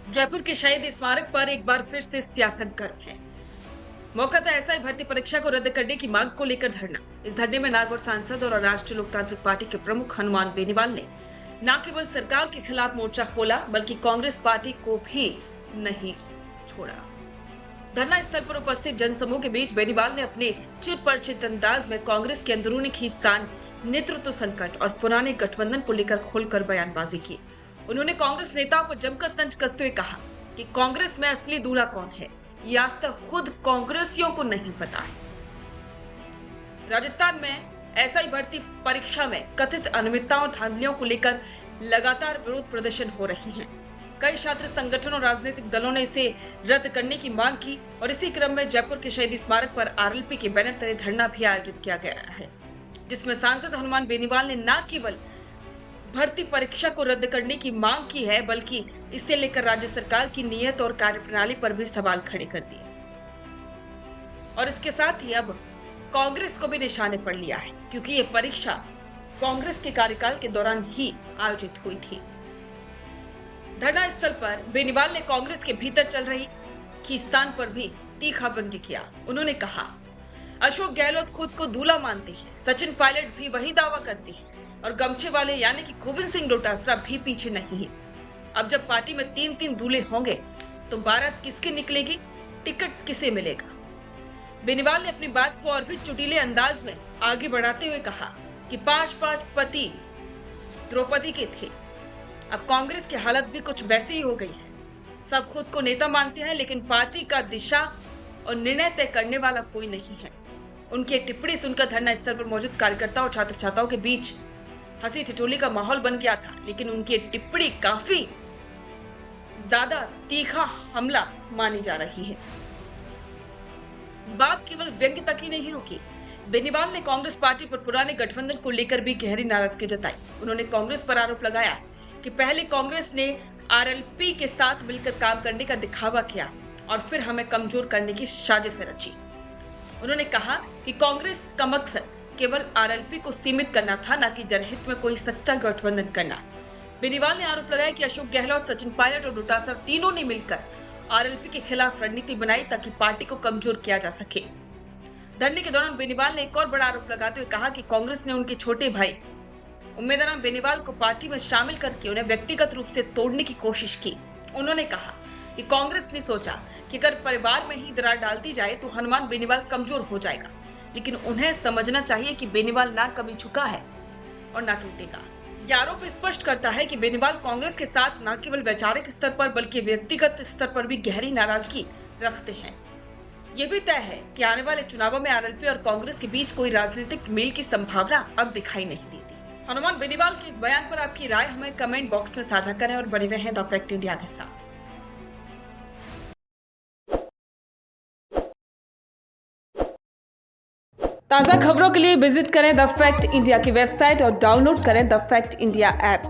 जयपुर के शहीद स्मारक पर एक बार फिर से सियासत गर्म है। मौका था एसआई भर्ती परीक्षा को रद्द करने की मांग को लेकर धरना। इस धरने में नागौर सांसद और राष्ट्रीय लोकतांत्रिक पार्टी के प्रमुख हनुमान बेनीवाल ने न केवल सरकार के खिलाफ मोर्चा खोला बल्कि कांग्रेस पार्टी को भी नहीं छोड़ा। धरना स्थल पर उपस्थित जनसमूह के बीच बेनीवाल ने अपने चिरपरिचित अंदाज में कांग्रेस के अंदरूनी खींचतान, नेतृत्व संकट और पुराने गठबंधन को लेकर खोलकर बयानबाजी की। उन्होंने कांग्रेस नेताओं पर जमकर तंज कसते हुए कहा कि कांग्रेस में असली दूल्हा कौन है, ये आज तक खुद कांग्रेसियों को नहीं पता है। राजस्थान में एसआई भर्ती परीक्षा में कथित अनियमितताओं और धांधलियों को लेकर लगातार विरोध प्रदर्शन हो रहे हैं। कई छात्र संगठनों और राजनीतिक दलों ने इसे रद्द करने की मांग की और इसी क्रम में जयपुर के शहीद स्मारक पर आरएलपी के बैनर तले धरना भी आयोजित किया गया है, जिसमें सांसद हनुमान बेनीवाल ने न केवल भर्ती परीक्षा को रद्द करने की मांग की है बल्कि इसे लेकर राज्य सरकार की नीयत और कार्यप्रणाली पर भी सवाल खड़े कर दिए और इसके साथ ही अब कांग्रेस को भी निशाने पर लिया है, क्योंकि ये परीक्षा कांग्रेस के कार्यकाल के दौरान ही आयोजित हुई थी। धरना स्थल पर बेनीवाल ने कांग्रेस के भीतर चल रही खींचतान पर भी तीखा व्यंग्य किया। उन्होंने कहा, अशोक गहलोत खुद को दूल्हा मानते हैं, सचिन पायलट भी वही दावा करते हैं और गमछे वाले यानी कि गोविंद सिंह डोटासरा भी पीछे नहीं है। अब जब पार्टी में 3-3 दूल्हे होंगे तो बारात किसकी निकलेगी, टिकट किसे मिलेगा। बेनीवाल ने अपनी बात को और भी चुटीले अंदाज में आगे बढ़ाते हुए कहा कि 5-5 पति द्रौपदी के थे। अब कांग्रेस की हालत भी कुछ वैसी ही हो गई है। सब खुद को नेता मानते हैं लेकिन पार्टी का दिशा और निर्णय तय करने वाला कोई नहीं है। उनकी टिप्पणी सुनकर धरना स्थल पर मौजूद कार्यकर्ताओं और छात्र छात्राओं के बीच हंसी ठिठोली का माहौल बन गया था, लेकिन उनकी टिप्पणी काफी ज्यादा तीखा हमला मानी जा रही है। बात केवल व्यंग्य तक ही नहीं रुकी। बेनीवाल ने कांग्रेस पार्टी पर पुराने गठबंधन को लेकर भी गहरी नाराजगी जताई। उन्होंने कांग्रेस पर आरोप लगाया कि पहले कांग्रेस ने आरएलपी के साथ मिलकर काम करने का दिखावा किया और फिर हमें कमजोर करने की साजिश रची। उन्होंने कहा कि कांग्रेस का मकसद केवल आरएलपी को सीमित करना था, न कि जनहित में कोई सच्चा गठबंधन करना। बेनीवाल ने आरोप लगाया कि अशोक गहलोत, सचिन पायलट और डोटासरा तीनों ने मिलकर आरएलपी के खिलाफ रणनीति बनाई ताकि पार्टी को कमजोर किया जा सके। धरने के दौरान बेनीवाल ने एक और बड़ा आरोप लगाते हुए कहा कि कांग्रेस ने उनके छोटे भाई उम्मेदवार बेनीवाल को पार्टी में शामिल करके उन्हें व्यक्तिगत रूप से तोड़ने की कोशिश की। उन्होंने कहा कि कांग्रेस ने सोचा कि अगर परिवार में ही दरार डालती जाए तो हनुमान बेनीवाल कमजोर हो जाएगा, लेकिन उन्हें समझना चाहिए कि बेनीवाल ना कभी झुका है और ना टूटेगा। यह आरोप स्पष्ट करता है कि बेनीवाल कांग्रेस के साथ न केवल वैचारिक स्तर पर बल्कि व्यक्तिगत स्तर पर भी गहरी नाराजगी रखते हैं। ये भी तय है कि आने वाले चुनावों में आरएलपी और कांग्रेस के बीच कोई राजनीतिक मेल की संभावना अब दिखाई नहीं देती। हनुमान बेनीवाल के इस बयान पर आपकी राय हमें कमेंट बॉक्स में साझा करें और बने रहें द फैक्ट इंडिया के साथ। ताज़ा खबरों के लिए विजिट करें द फैक्ट इंडिया की वेबसाइट और डाउनलोड करें द फैक्ट इंडिया ऐप।